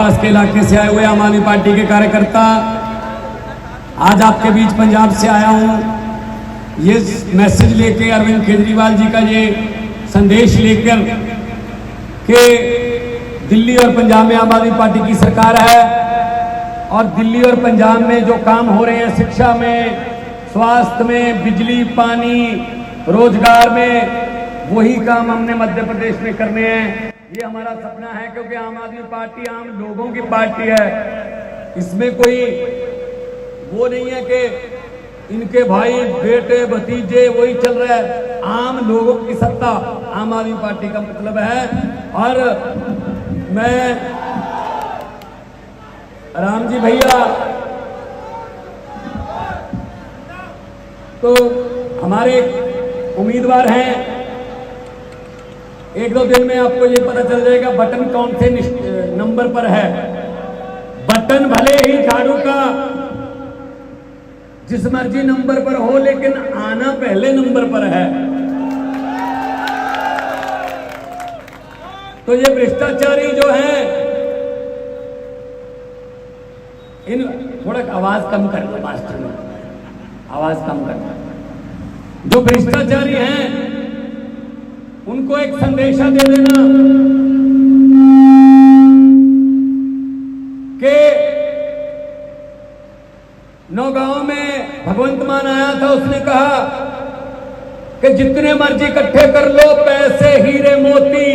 के इलाके से आए हुए आम आदमी पार्टी के कार्यकर्ता, आज आपके बीच पंजाब से आया हूं ये मैसेज लेके, अरविंद केजरीवाल जी का ये संदेश लेकर कि दिल्ली और पंजाब में आम आदमी पार्टी की सरकार है और दिल्ली और पंजाब में जो काम हो रहे हैं शिक्षा में, स्वास्थ्य में, बिजली, पानी, रोजगार में, वही काम हमने मध्य प्रदेश में करने हैं। ये हमारा सपना है क्योंकि आम आदमी पार्टी आम लोगों की पार्टी है। इसमें कोई वो नहीं है कि इनके भाई बेटे भतीजे वही चल रहा है। आम लोगों की सत्ता आम आदमी पार्टी का मतलब है। और मैं राम जी भैया तो हमारे उम्मीदवार हैं, एक दो दिन में आपको ये पता चल जाएगा बटन कौन से नंबर पर है। बटन भले ही झाड़ू का जिस मर्जी नंबर पर हो, लेकिन आना पहले नंबर पर है। तो ये भ्रष्टाचारी जो हैं, इन थोड़ा आवाज कम कर लो मास्टर में, आवाज कम कर लो। जो भ्रष्टाचारी हैं उनको एक संदेशा दे देना कि नौगांव में भगवंत मान आया था, उसने कहा कि जितने मर्जी इकट्ठे कर लो पैसे हीरे मोती,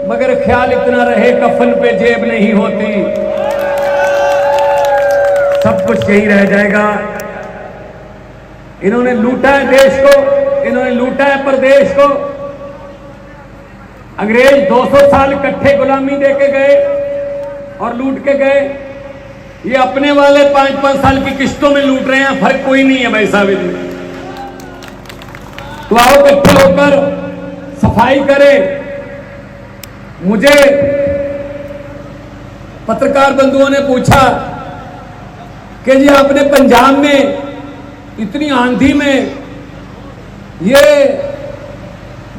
मगर ख्याल इतना रहे कफन पे जेब नहीं होती। सब कुछ यही रह जाएगा। इन्होंने लूटा है देश को, इन्होंने लूटा है प्रदेश को। अंग्रेज 200 साल इकट्ठे गुलामी देके गए और लूट के गए। ये अपने वाले 5-5 साल की किश्तों में लूट रहे हैं, फर्क कोई नहीं है भाई साहब इनमें। तो आओ इकट्ठे होकर सफाई करें। मुझे पत्रकार बंधुओं ने पूछा कि जी आपने पंजाब में इतनी आंधी में ये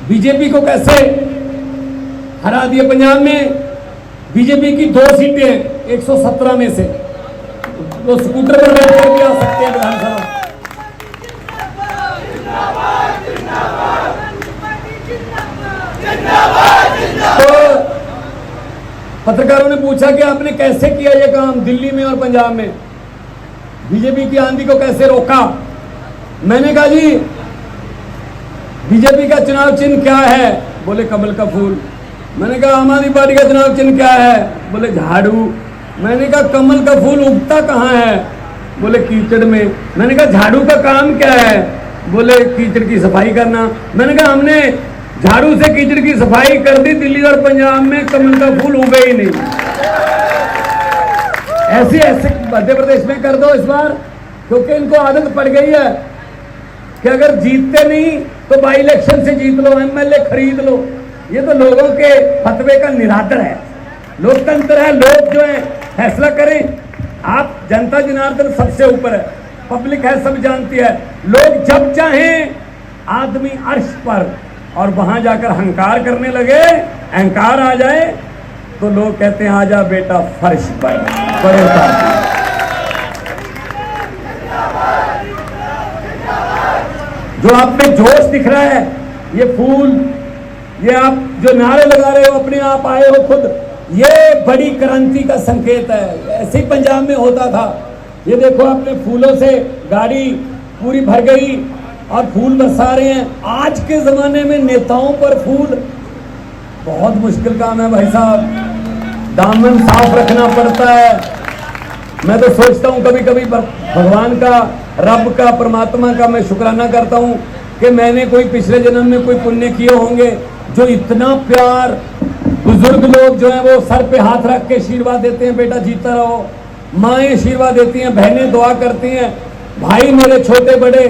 बीजेपी को कैसे हरा दिया। पंजाब में बीजेपी की 2 सीटें 117 में से, तो स्कूटर पर बैठ कर भी आ सकते हैं विधानसभा। तो पत्रकारों ने पूछा कि आपने कैसे किया ये काम दिल्ली में और पंजाब में, बीजेपी की आंधी को कैसे रोका। मैंने कहा जी बीजेपी का चुनाव चिन्ह क्या है, बोले कमल का फूल। मैंने कहा आम आदमी पार्टी का चुनाव चिन्ह क्या है, बोले झाड़ू। मैंने कहा कमल का फूल उगता कहाँ है, बोले कीचड़ में। मैंने कहा झाड़ू का काम क्या है, बोले कीचड़ की सफाई करना। मैंने कहा हमने झाड़ू से कीचड़ की सफाई कर दी, दिल्ली और पंजाब में कमल का फूल उगे ही नहीं। ऐसे मध्य प्रदेश में कर दो इस बार, क्योंकि इनको आदत पड़ गई है कि अगर जीतते नहीं तो बाई इलेक्शन से जीत लो, एमएलए खरीद लो। ये तो लोगों के फतवे का निरादर है। लोकतंत्र है, लोग जो है फैसला करें। आप जनता जनार्दन सबसे ऊपर है, पब्लिक है, सब जानती है। लोग जब चाहें आदमी अर्श पर, और वहां जाकर अहंकार करने लगे, अहंकार आ जाए तो लोग कहते हैं आजा बेटा फर्श पर। जो आप में जोश दिख रहा है, ये फूल, ये आप जो नारे लगा रहे हो, अपने आप आए हो खुद, ये बड़ी क्रांति का संकेत है। ऐसे ही पंजाब में होता था। ये देखो अपने फूलों से गाड़ी पूरी भर गई और फूल बरसा रहे हैं। आज के जमाने में नेताओं पर फूल बहुत मुश्किल काम है भाई साहब, दामन साफ रखना पड़ता है। मैं तो सोचता हूँ कभी कभी भगवान का, रब का, परमात्मा का मैं शुक्राना करता हूँ कि मैंने कोई पिछले जन्म में कोई पुण्य किए होंगे जो इतना प्यार। बुजुर्ग लोग जो हैं वो सर पे हाथ रख के आशीर्वाद देते हैं, बेटा जीता रहो। माएँ आशीर्वाद देती हैं, बहनें दुआ करती हैं, भाई मेरे छोटे बड़े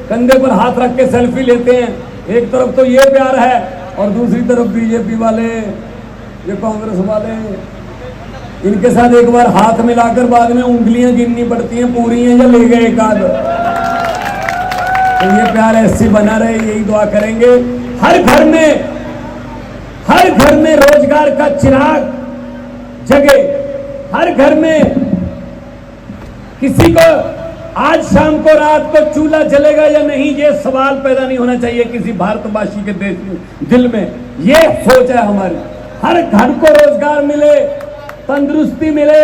कंधे पर हाथ रख के सेल्फी लेते हैं। एक तरफ तो ये प्यार है और दूसरी तरफ बीजेपी वाले, ये कांग्रेस वाले, इनके साथ एक बार हाथ मिलाकर बाद में उंगलियां गिननी पड़ती हैं, पूरी हैं या ले गए एक आध। तो ये प्यार ऐसे बना रहे, यही दुआ करेंगे। हर घर में रोजगार का चिराग जगे। हर घर में किसी को आज शाम को रात को चूल्हा जलेगा या नहीं, ये सवाल पैदा नहीं होना चाहिए किसी भारतवासी के दिल में। ये सोच है हमारी। हर घर को रोजगार मिले, तंदुरुस्ती मिले,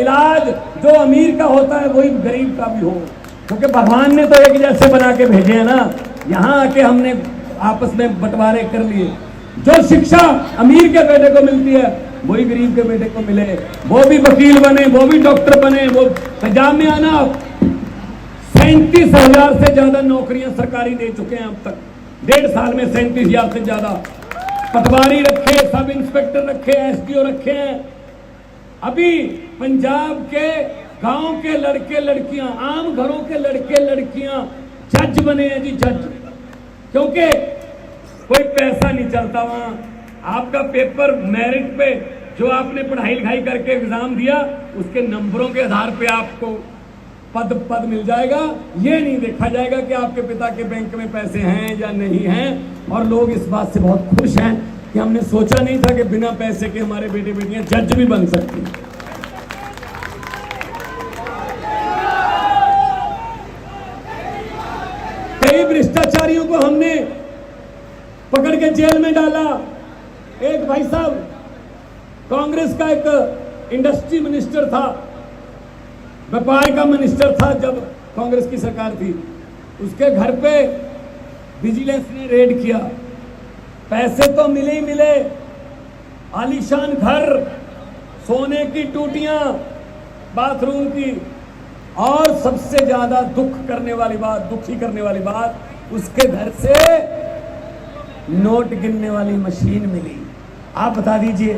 इलाज जो अमीर का होता है वही गरीब का भी हो, क्योंकि भगवान ने तो एक जैसे बना के भेजे हैं ना। यहाँ आके हमने आपस में बंटवारे कर लिए। जो शिक्षा अमीर के बेटे को मिलती है वही गरीब के बेटे को मिले, वो भी वकील बने, वो भी डॉक्टर बने। वो पंजाब में आना 37,000 से ज्यादा नौकरियां सरकारी दे चुके हैं अब तक। 1.5 साल में 37,000 से ज्यादा पटवारी रखे, सब इंस्पेक्टर रखे, एसडीओ रखे हैं। अभी पंजाब के गांव के लड़के लड़कियां, आम घरों के लड़के लड़कियां जज बने हैं जी, जज। क्योंकि कोई पैसा नहीं चलता वहां। आपका पेपर मेरिट पे जो आपने पढ़ाई लिखाई करके एग्जाम दिया, उसके नंबरों के आधार पे आपको पद मिल जाएगा। ये नहीं देखा जाएगा कि आपके पिता के बैंक में पैसे हैं या नहीं हैं। और लोग इस बात से बहुत खुश हैं कि हमने सोचा नहीं था कि बिना पैसे के हमारे बेटे बेटियां जज भी बन सकती हैं। कई भ्रष्टाचारियों को हमने पकड़ के जेल में डाला। एक भाई साहब कांग्रेस का एक इंडस्ट्री मिनिस्टर था, व्यापार का मिनिस्टर था जब कांग्रेस की सरकार थी। उसके घर पे विजिलेंस ने रेड किया। पैसे तो मिले ही मिले, आलीशान घर, सोने की टूटियां, बाथरूम की, और सबसे ज्यादा दुखी करने वाली बात, उसके घर से नोट गिनने वाली मशीन मिली। आप बता दीजिए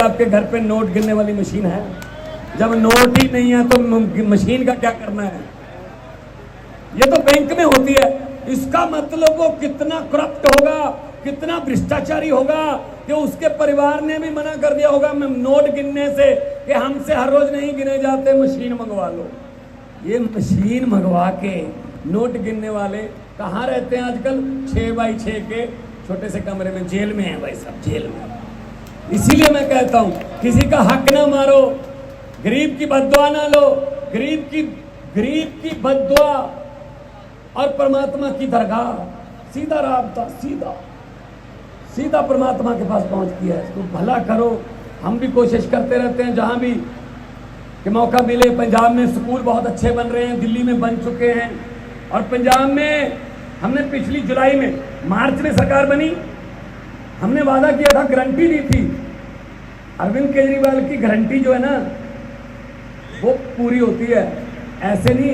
आपके घर पे नोट गिनने वाली मशीन है? जब नोट ही नहीं है तो मशीन का क्या करना है? ये तो बैंक में होती है। इसका मतलब वो कितना करप्ट होगा, कितना भ्रष्टाचारी होगा कि उसके परिवार ने भी मना कर दिया होगा नोट गिनने से, कि हमसे हर रोज नहीं गिने जाते, मशीन मंगवा लो। ये मशीन मंगवा के नोट गिनने वाले कहाँ रहते हैं आजकल? 6x6 के छोटे से कमरे में, जेल में है भाई साहब, जेल में। इसीलिए मैं कहता हूं, किसी का हक ना मारो, गरीब की बद्दुआ ना लो। गरीब की बद्दुआ और परमात्मा की दरगाह सीधा रास्ता, सीधा परमात्मा के पास पहुंचती है। तो भला करो। हम भी कोशिश करते रहते हैं जहां भी कि मौका मिले। पंजाब में स्कूल बहुत अच्छे बन रहे हैं, दिल्ली में बन चुके हैं। और पंजाब में हमने पिछली जुलाई में, मार्च में सरकार बनी, हमने वादा किया था, गारंटी दी थी। अरविंद केजरीवाल की गारंटी जो है ना वो पूरी होती है। ऐसे नहीं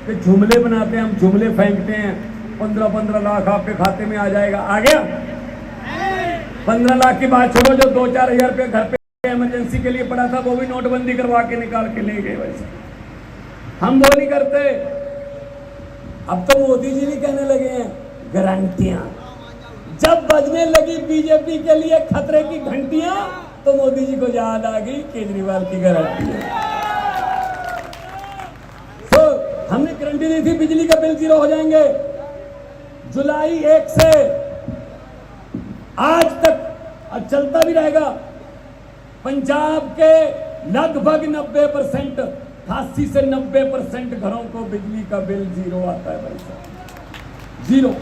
कि जुमले बनाते हैं, हम जुमले फेंकते हैं। 15-15 लाख आपके खाते में आ जाएगा, आ गया। 15 लाख की बात छोड़ो, जो 2-4 हजार रुपये घर पे इमरजेंसी के लिए पड़ा था वो भी नोटबंदी करवा के निकाल के ले गए। वैसे हम वो नहीं करते। अब तो मोदी जी भी कहने लगे हैं गारंटियां। जब बजने लगी बीजेपी के लिए खतरे की घंटियां तो मोदी जी को याद आ गई केजरीवाल की गारंटी। तो हमने गारंटी दी थी बिजली का बिल 0 हो जाएंगे। जुलाई 1 से आज तक चलता भी रहेगा। पंजाब के लगभग 90%, 80 से 90% घरों को बिजली का बिल 0 आता है भाई साहब, 0।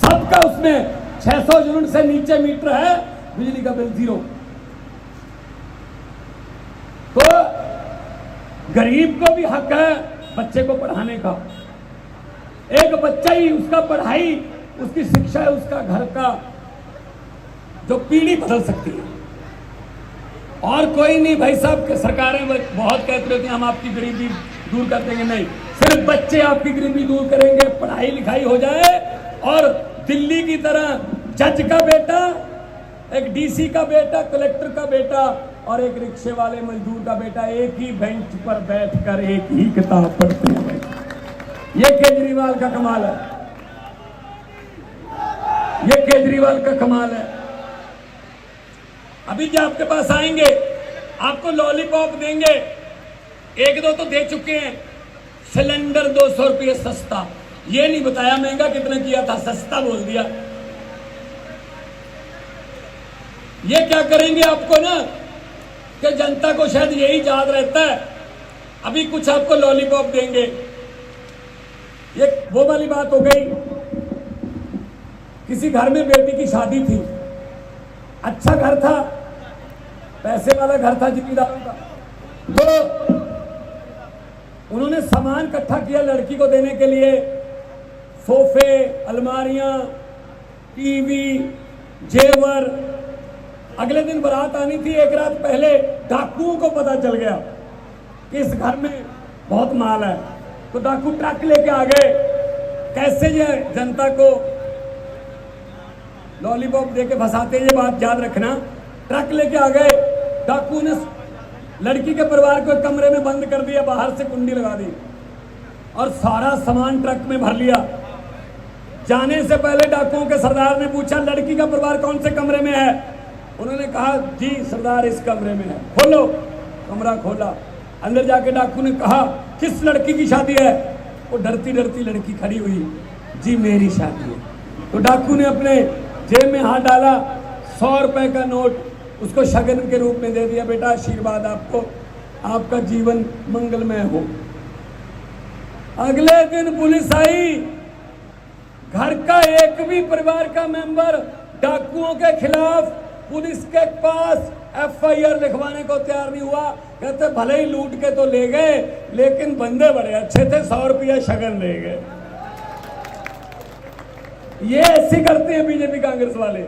सबका उसमें 600 यूनिट से नीचे मीटर है, बिजली का बिल 0। तो गरीब को भी हक है बच्चे को पढ़ाने का। एक बच्चा ही, उसका पढ़ाई, उसकी शिक्षा है, उसका घर का जो पीढ़ी बदल सकती है। और कोई नहीं भाई साहब। सरकारें बहुत कहते रहती हैं हम आपकी गरीबी दूर कर देंगे, नहीं, सिर्फ बच्चे आपकी गरीबी दूर करेंगे। पढ़ाई लिखाई हो जाए और दिल्ली की तरह जज का बेटा, एक डीसी का बेटा, कलेक्टर का बेटा और एक रिक्शे वाले मजदूर का बेटा एक ही बेंच पर बैठकर एक ही किताब पढ़ते हैं भाई। ये केजरीवाल का कमाल है, ये केजरीवाल का कमाल है। अभी जो आपके पास आएंगे आपको लॉलीपॉप देंगे, 1-2 तो दे चुके हैं। सिलेंडर 200 रुपये सस्ता, ये नहीं बताया महंगा कितना किया था, सस्ता बोल दिया। ये क्या करेंगे आपको ना कि जनता को शायद यही याद रहता है अभी कुछ आपको लॉलीपॉप देंगे। ये वो वाली बात हो गई। किसी घर में बेटी की शादी थी, अच्छा घर था, पैसे वाला घर था जिम्मेदारों का, तो उन्होंने सामान इकट्ठा किया लड़की को देने के लिए, सोफे, अलमारियां, टीवी, जेवर। अगले दिन बारात आनी थी, एक रात पहले डाकुओं को पता चल गया कि इस घर में बहुत माल है, तो डाकू ट्रक लेके आ गए। कैसे ये जनता को लॉलीपॉप देके फंसाते, ये बात याद रखना। ट्रक लेके आ गए, डाकू ने लड़की के परिवार को एक कमरे में बंद कर दिया, बाहर से कुंडी लगा दी और सारा सामान ट्रक में भर लिया। जाने से पहले डाकुओं के सरदार ने पूछा, लड़की का परिवार कौन से कमरे में है? उन्होंने कहा, जी सरदार इस कमरे में है। खोलो। कमरा खोला, अंदर जाके डाकू ने कहा, किस लड़की की शादी है? वो डरती डरती लड़की खड़ी हुई, जी मेरी शादी है। तो डाकू ने अपने जेब में हाथ डाला, 100 रुपए का नोट उसको शगन के रूप में दे दिया, बेटा आशीर्वाद आपको, आपका जीवन मंगलमय हो। अगले दिन पुलिस आई, घर का एक भी परिवार का मेंबर डाकुओं के खिलाफ पुलिस के पास FIR लिखवाने को तैयार नहीं हुआ। कहते भले ही लूट के तो ले गए, लेकिन बंदे बड़े अच्छे थे, 100 रुपया शगन ले गए। ये ऐसे करते हैं बीजेपी कांग्रेस वाले।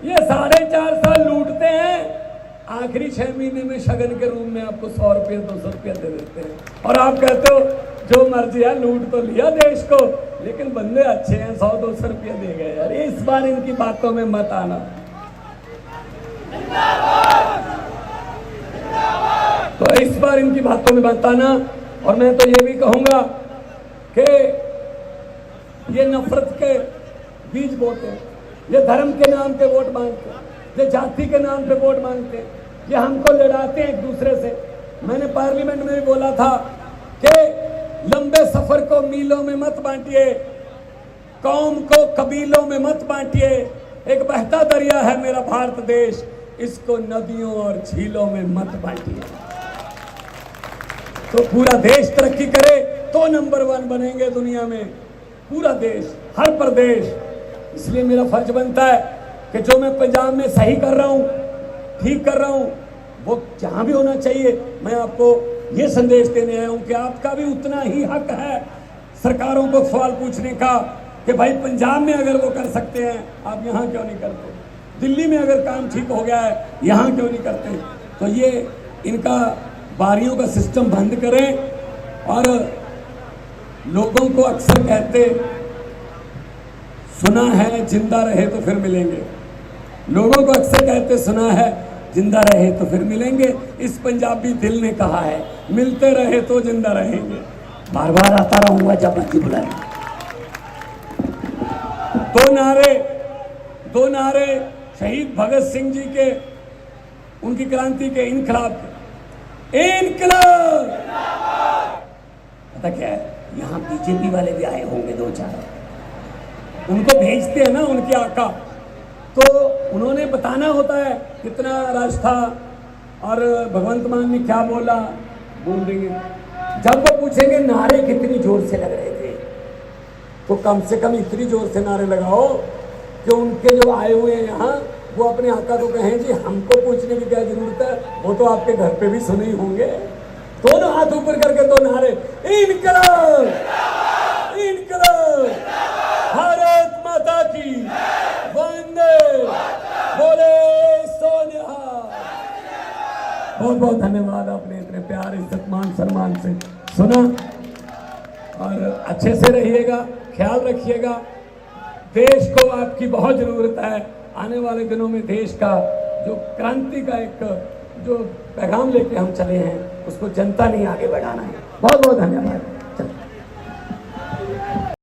ये 4.5 साल लूटते हैं, आखिरी 6 महीने में शगन के रूप में आपको 100 रुपया 200 रुपया दे देते हैं। और आप कहते हो जो मर्जी है, लूट तो लिया देश को, लेकिन बंदे अच्छे हैं, 100-200 रुपया दे गए। यार इस बार इनकी बातों में मत आना। तो इस बार इनकी बातों में मत आना। और मैं तो ये भी कहूंगा कि ये नफरत के बीज बोते हैं, ये धर्म के नाम पे वोट मांगते हैं, ये जाति के नाम पे वोट मांगते हैं, ये हमको लड़ाते हैं एक दूसरे से। मैंने पार्लियामेंट में भी बोला था कि लंबे सफर को मीलों में मत बांटिए, कौम को कबीलों में मत बांटिए। एक बहता दरिया है मेरा भारत देश, इसको नदियों और झीलों में मत बांटिए। तो पूरा देश तरक्की करे तो नंबर 1 बनेंगे दुनिया में, पूरा देश, हर प्रदेश। इसलिए मेरा फर्ज बनता है कि जो मैं पंजाब में सही कर रहा हूं, ठीक कर रहा हूं, वो जहां भी होना चाहिए। मैं आपको ये संदेश देने आया हूं कि आपका भी उतना ही हक है सरकारों को सवाल पूछने का कि भाई पंजाब में अगर वो कर सकते हैं, आप यहां क्यों नहीं करते? दिल्ली में अगर काम ठीक हो गया है, यहां क्यों नहीं करते? तो ये इनका बारियों का सिस्टम बंद करें। और लोगों को अक्सर कहते सुना है जिंदा रहे तो फिर मिलेंगे, लोगों को अक्सर कहते सुना है जिंदा रहे तो फिर मिलेंगे। इस पंजाबी दिल ने कहा है, मिलते रहे तो जिंदा रहेंगे। बार बार आता रहूंगा जब मर्जी बुलाए। दो नारे शहीद भगत सिंह जी के, उनकी क्रांति के इनकलाब के। इनकलाब पता क्या है, यहाँ बीजेपी वाले भी आए होंगे 2-4, उनको भेजते हैं ना उनके आका, तो उन्होंने बताना होता है कितना रश था और भगवंत मान ने क्या बोला, बोल देंगे। जब वो पूछेंगे नारे कितनी जोर से लग रहे थे, तो कम से कम इतनी जोर से नारे लगाओ कि उनके जो आए हुए हैं यहाँ, वो अपने आका को कहें जी हमको पूछने की क्या जरूरत है, वो तो आपके घर पे भी सुने ही होंगे। दोनों हाथ ऊपर करके दो नारे, इनकलाब, इनकलाब, भारत माता की, वंदे, बोले सोनिया। बहुत बहुत धन्यवाद, आपने इतने प्यार, इज्जत, मान, सम्मान से सुना। और अच्छे से रहिएगा, ख्याल रखिएगा। देश को आपकी बहुत जरूरत है। आने वाले दिनों में देश का जो क्रांति का एक जो पैगाम लेके हम चले हैं, उसको जनता ने आगे बढ़ाना है। बहुत बहुत धन्यवाद।